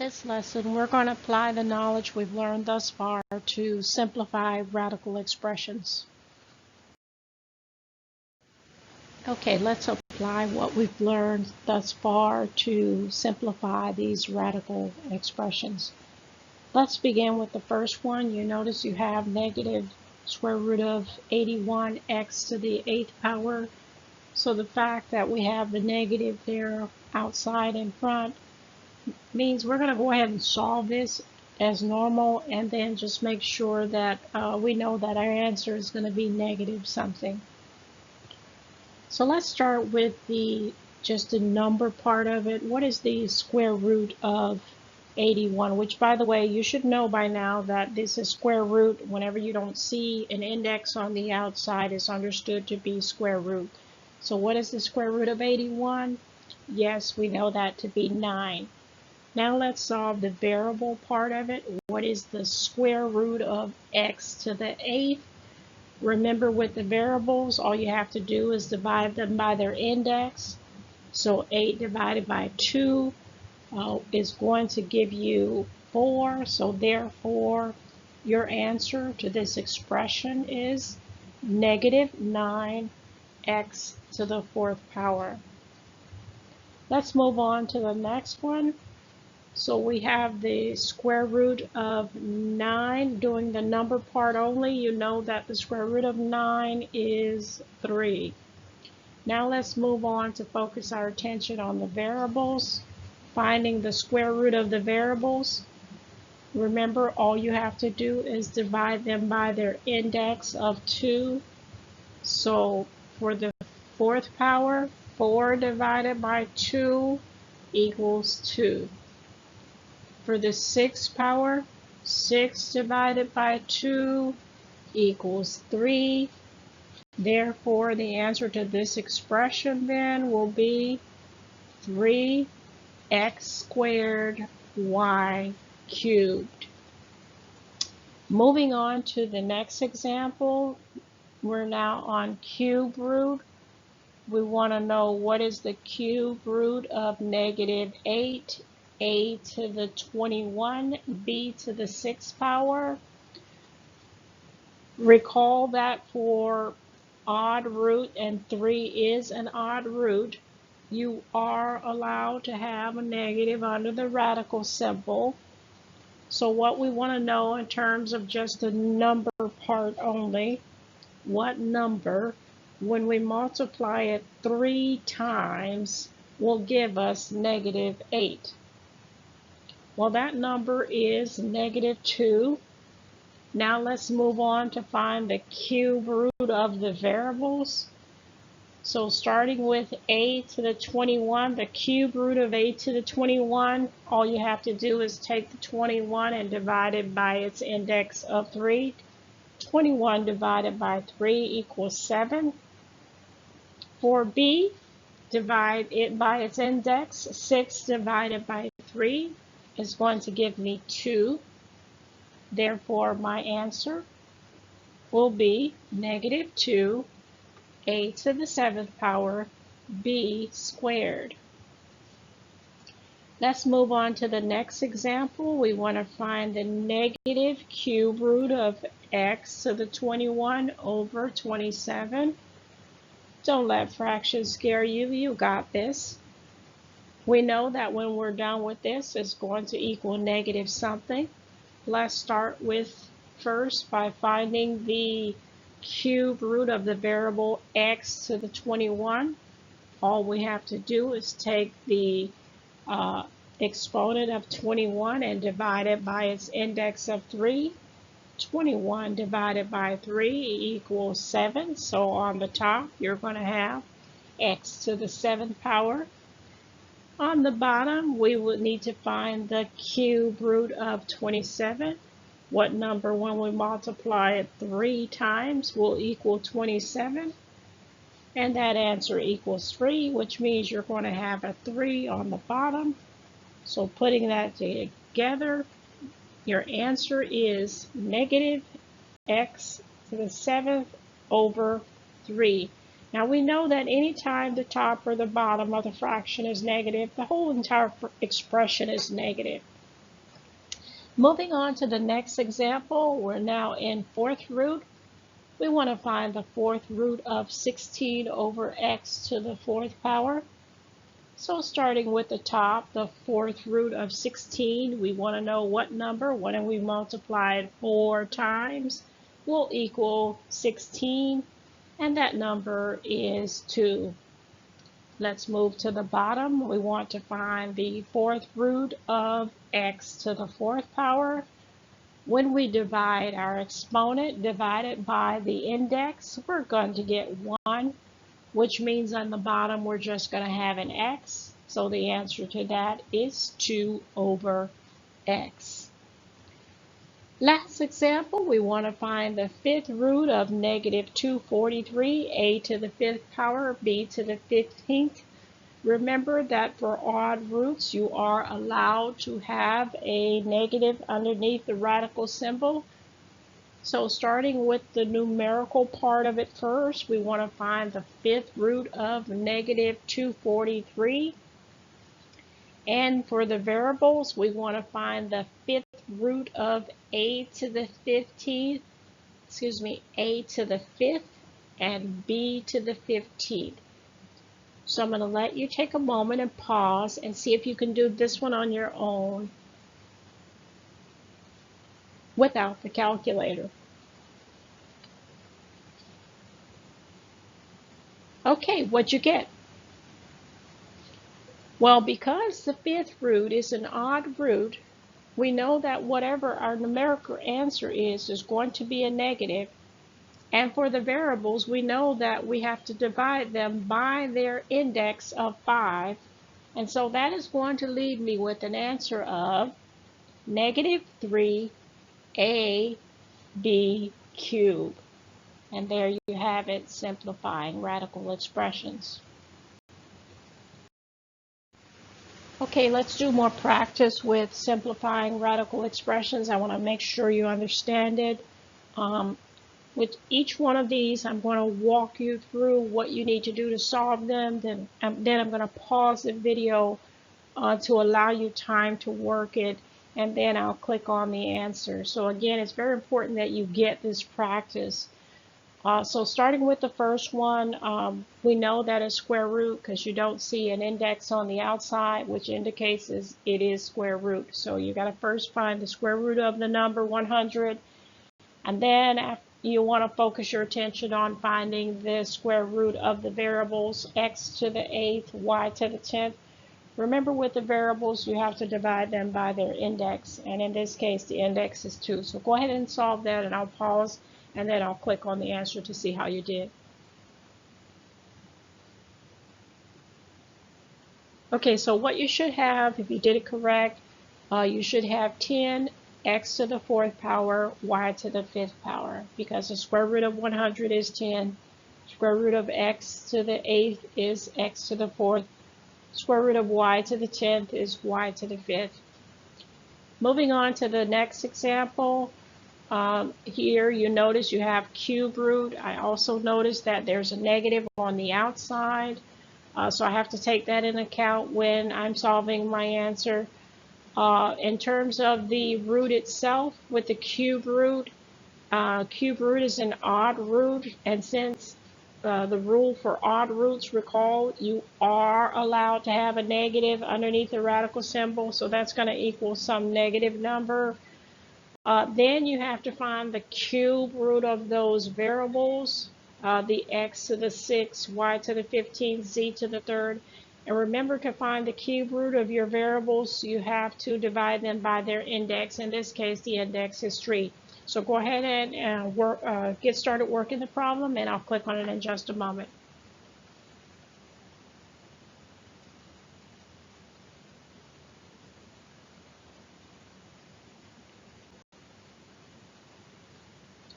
this lesson, we're going to apply the knowledge we've learned thus far to simplify radical expressions. Okay, let's apply what we've learned thus far to simplify these radical expressions. Let's begin with the first one. You notice you have negative square root of 81x to the 8th power. So the fact that we have the negative there outside in front means we're going to go ahead and solve this as normal, and then just make sure that we know that our answer is going to be negative something. So let's start with just the number part of it. What is the square root of 81? Which, by the way, you should know by now that this is square root. Whenever you don't see an index on the outside, it's understood to be square root. So what is the square root of 81? Yes, we know that to be 9. Now let's solve the variable part of it. What is the square root of x to the 8th? Remember, with the variables, all you have to do is divide them by their index. So 8 divided by 2 is going to give you 4. So therefore, your answer to this expression is negative 9x to the 4th power. Let's move on to the next one. So we have the square root of 9. Doing the number part only, you know that the square root of 9 is 3. Now let's move on to focus our attention on the variables. Finding the square root of the variables. Remember, all you have to do is divide them by their index of 2. So for the 4th power, 4 divided by 2 equals 2. For the 6th power, 6 divided by 2 equals 3. Therefore, the answer to this expression then will be 3x squared y cubed. Moving on to the next example, we're now on cube root. We want to know what is the cube root of negative 8, a to the 21, b to the 6th power. Recall that for odd root, and 3 is an odd root, you are allowed to have a negative under the radical symbol. So what we want to know in terms of just the number part only, what number, when we multiply it 3 times, will give us negative 8? Well, that number is negative 2. Now let's move on to find the cube root of the variables. So starting with a to the 21, the cube root of a to the 21, all you have to do is take the 21 and divide it by its index of 3. 21 divided by 3 equals 7. For b, divide it by its index. 6 divided by 3 is going to give me 2. Therefore, my answer will be negative 2 a to the 7th power b squared. Let's move on to the next example. We want to find the negative cube root of x to the 21 over 27. Don't let fractions scare you. You got this. We know that when we're done with this, it's going to equal negative something. Let's start with first by finding the cube root of the variable x to the 21. All we have to do is take the exponent of 21 and divide it by its index of 3. 21 divided by 3 equals 7. So on the top, you're going to have x to the 7th power. On the bottom, we would need to find the cube root of 27. What number, when we multiply it 3 times, will equal 27? And that answer equals 3, which means you're going to have a 3 on the bottom. So putting that together, your answer is negative x to the 7th over 3. Now we know that anytime the top or the bottom of the fraction is negative, the whole entire expression is negative. Moving on to the next example, we're now in fourth root. We want to find the fourth root of 16 over x to the fourth power. So starting with the top, the fourth root of 16, we want to know what number, when we multiply it 4 times, will equal 16, and that number is 2. Let's move to the bottom. We want to find the fourth root of x to the fourth power. When we divide our exponent divided by the index, we're going to get 1, which means on the bottom we're just going to have an x. So the answer to that is 2 over x. Last example, we want to find the fifth root of negative 243, a to the fifth power, b to the 15th. Remember that for odd roots, you are allowed to have a negative underneath the radical symbol. So starting with the numerical part of it first, we want to find the fifth root of negative 243. And for the variables, we want to find the fifth root of a to the 15th, a to the 5th, and b to the 15th. So I'm going to let you take a moment and pause and see if you can do this one on your own without the calculator. Okay, what'd you get? Well, because the fifth root is an odd root, we know that whatever our numerical answer is going to be a negative. And for the variables, we know that we have to divide them by their index of 5. And so that is going to leave me with an answer of negative 3ab cubed. And there you have it, simplifying radical expressions. Okay, let's do more practice with simplifying radical expressions. I want to make sure you understand it. With each one of these, I'm going to walk you through what you need to do to solve them. Then I'm going to pause the video to allow you time to work it, and then I'll click on the answer. So again, it's very important that you get this practice. So starting with the first one, we know that it's square root because you don't see an index on the outside, which indicates it is square root. So you got to first find the square root of the number 100, and then you want to focus your attention on finding the square root of the variables x to the 8th, y to the 10th. Remember, with the variables, you have to divide them by their index, and in this case, the index is 2. So go ahead and solve that, and I'll pause, and then I'll click on the answer to see how you did. Okay, so what you should have, if you did it correct, you should have 10 x to the 4th power, y to the 5th power, because the square root of 100 is 10. Square root of x to the 8th is x to the 4th. Square root of y to the 10th is y to the 5th. Moving on to the next example, here you notice you have cube root. I also noticed that there's a negative on the outside, so I have to take that into account when I'm solving my answer. In terms of the root itself, with the cube root is an odd root, and since the rule for odd roots, recall, you are allowed to have a negative underneath the radical symbol, so that's going to equal some negative number. Then you have to find the cube root of those variables, the x to the 6th, y to the 15th, z to the 3rd. And remember, to find the cube root of your variables, you have to divide them by their index. In this case, the index is 3. So go ahead and get started working the problem, and I'll click on it in just a moment.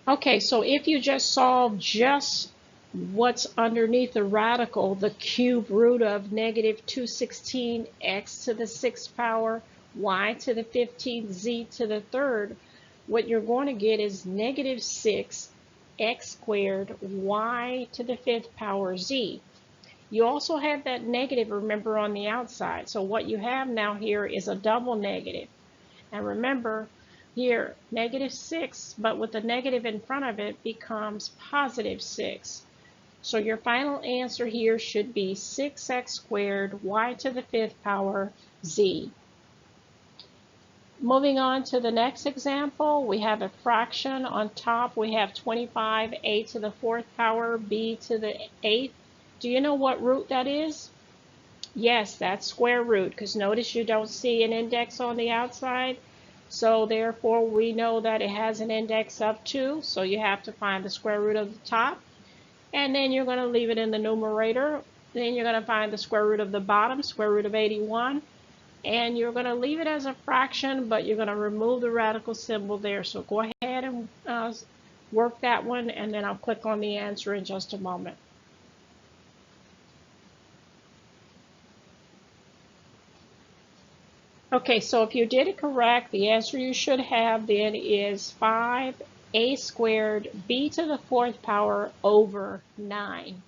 Okay, so if you just solve just what's underneath the radical, the cube root of negative 216 x to the 6th power, y to the 15th, z to the 3rd, what you're going to get is negative 6 x squared y to the 5th power z. You also have that negative, remember, on the outside. So what you have now here is a double negative. And remember, Here, -6, but with the negative in front of it becomes +6. So your final answer here should be 6x squared y to the 5th power z. Moving on to the next example, we have a fraction. On top we have 25 a to the 4th power b to the 8th. Do you know what root that is? Yes, that's square root, because notice you don't see an index on the outside. So therefore we know that it has an index of 2, so you have to find the square root of the top. And then you're going to leave it in the numerator. Then you're going to find the square root of the bottom, square root of 81. And you're going to leave it as a fraction, but you're going to remove the radical symbol there. So go ahead and work that one, and then I'll click on the answer in just a moment. Okay, so if you did it correct, the answer you should have then is 5a squared b to the 4th power over 9.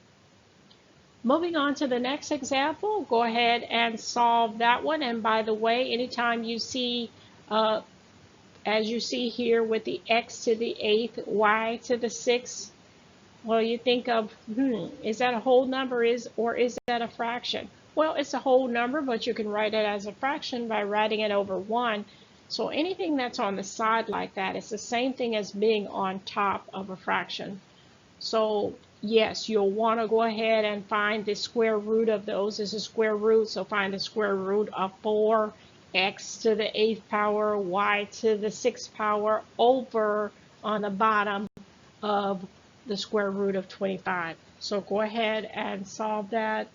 Moving on to the next example, go ahead and solve that one. And by the way, anytime you see, as you see here with the x to the 8th, y to the 6th, well, you think of, is that a whole number or is that a fraction? Well, it's a whole number, but you can write it as a fraction by writing it over 1. So anything that's on the side like that is the same thing as being on top of a fraction. So yes, you'll want to go ahead and find the square root of those. This is square root, so find the square root of 4, x to the 8th power, y to the 6th power over on the bottom of the square root of 25. So go ahead and solve that,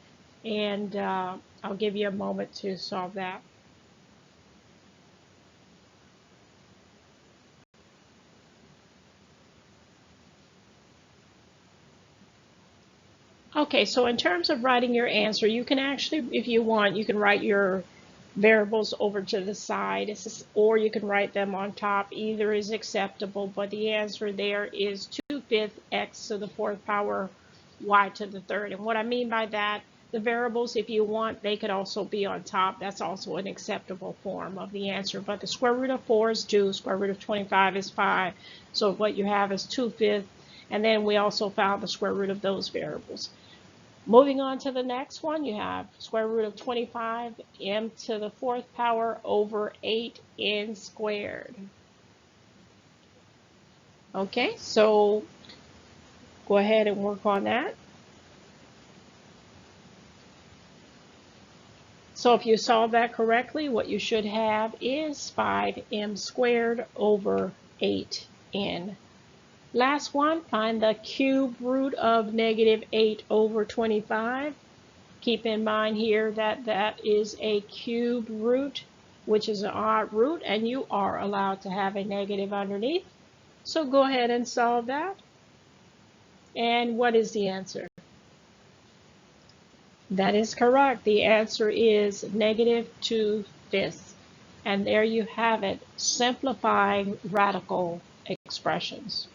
and I'll give you a moment to solve that. Okay, so in terms of writing your answer, you can actually, if you want, you can write your variables over to the side, or you can write them on top. Either is acceptable, but the answer there is 2/5 x to the 4th power y to the 3rd. And what I mean by that, the variables, if you want, they could also be on top. That's also an acceptable form of the answer. But the square root of 4 is 2, square root of 25 is 5. So what you have is 2/5, and then we also found the square root of those variables. Moving on to the next one, you have square root of 25 m to the 4th power over 8n squared. Okay, so go ahead and work on that. So if you solve that correctly, what you should have is 5m squared over 8n. Last one, find the cube root of -8 over 25. Keep in mind here that that is a cube root, which is an odd root, and you are allowed to have a negative underneath. So go ahead and solve that. And what is the answer? That is correct. The answer is -2/5. And there you have it, simplifying radical expressions.